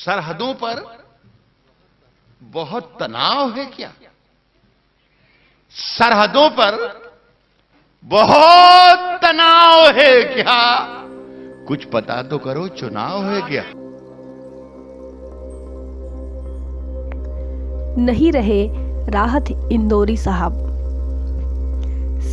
सरहदों पर बहुत तनाव है क्या? सरहदों पर बहुत तनाव है क्या? कुछ पता तो करो, चुनाव है क्या? नहीं रहे राहत इंदौरी साहब।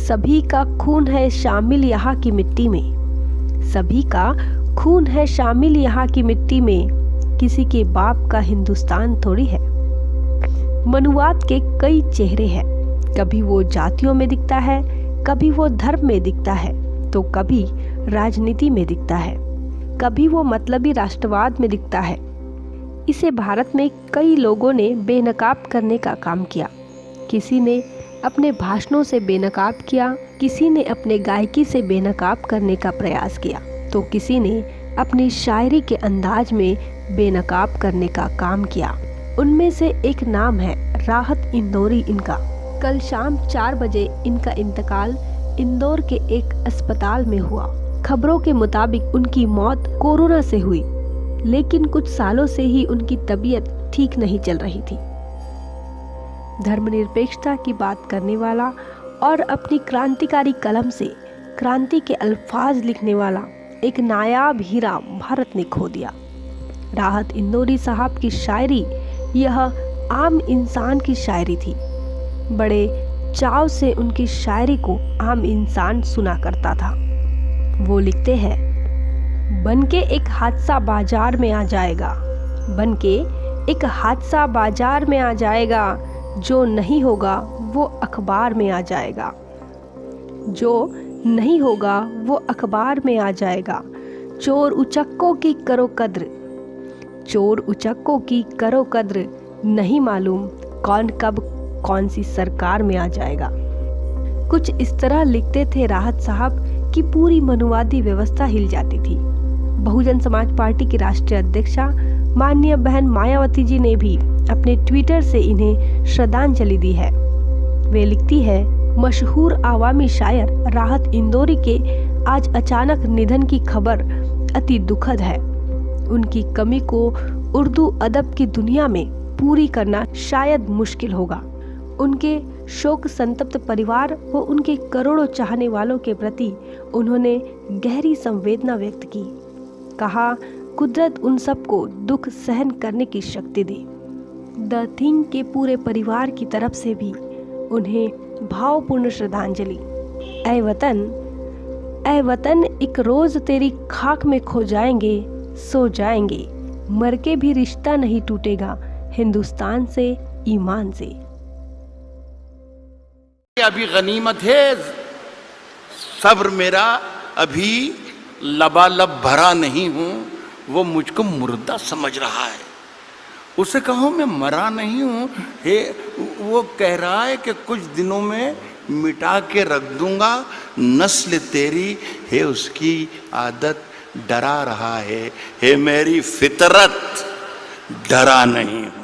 सभी का खून है शामिल यहाँ की मिट्टी में, सभी का खून है शामिल यहाँ की मिट्टी में, किसी के बाप का हिंदुस्तान थोड़ी है। मनुवाद के कई चेहरे हैं, कभी वो जातियों में दिखता है, कभी वो धर्म में दिखता है, तो कभी राजनीति में दिखता है, कभी वो मतलबी राष्ट्रवाद में दिखता है। इसे भारत में कई लोगों ने बेनकाब करने का काम किया। किसी ने अपने भाषणों से बेनकाब किया, किसी ने अपने गायकी से बेनकाब करने का प्रयास किया, तो किसी ने अपनी शायरी के अंदाज में बेनकाब करने का काम किया। उनमें से एक नाम है राहत इंदौरी। इनका कल शाम 4 बजे इनका इंतकाल इंदौर के एक अस्पताल में हुआ। खबरों के मुताबिक उनकी मौत कोरोना से हुई, लेकिन कुछ सालों से ही उनकी तबीयत ठीक नहीं चल रही थी। धर्मनिरपेक्षता की बात करने वाला और अपनी क्रांतिकारी कलम से क्रांति के अल्फाज लिखने वाला एक नायाब हीरा भारत ने खो दिया। राहत इंदौरी साहब की शायरी यह आम इंसान की शायरी थी। बड़े चाव से उनकी शायरी को आम इंसान सुना करता था। वो लिखते हैं, बनके एक हादसा बाजार में आ जाएगा, बनके एक हादसा बाजार में आ जाएगा, जो नहीं होगा वो अखबार में आ जाएगा, जो नहीं होगा वो अखबार में आ जाएगा। चोर उचक्कों की करो कद्र, चोर उचक्कों की करो कद्र, नहीं मालूम कौन कब कौन सी सरकार में आ जाएगा। कुछ इस तरह लिखते थे राहत साहब कि पूरी मनुवादी व्यवस्था हिल जाती थी। बहुजन समाज पार्टी की राष्ट्रीय अध्यक्षा माननीय बहन मायावती जी ने भी अपने ट्विटर से इन्हें श्रद्धांजलि दी है। वे लिखती है, मशहूर आवामी शायर राहत इंदौरी के आज अचानक निधन की खबर अति दुखद है। उनकी कमी को उर्दू अदब की दुनिया में पूरी करना शायद मुश्किल होगा। उनके शोक संतप्त परिवार व उनके करोड़ों चाहने वालों के प्रति उन्होंने गहरी संवेदना व्यक्त की। कहा, कुदरत उन सबको दुख सहन करने की शक्ति दे। द थिंग के पूरे परिवार की तरफ से भी उन्हें भावपूर्ण श्रद्धांजलि। ऐ वतन एक रोज तेरी खाक में खो जाएंगे, सो जाएंगे, मर के भी रिश्ता नहीं टूटेगा हिंदुस्तान से, ईमान से। अभी गनीमत है, सब्र मेरा अभी लबालब भरा नहीं हूं, वो मुझको मुर्दा समझ रहा है। उसे कहो मैं मरा नहीं हूं, हे वो कह रहा है कि कुछ दिनों में मिटा के रख दूंगा नस्ल तेरी, है उसकी आदत डरा रहा है, हे मेरी फितरत डरा नहीं हूं।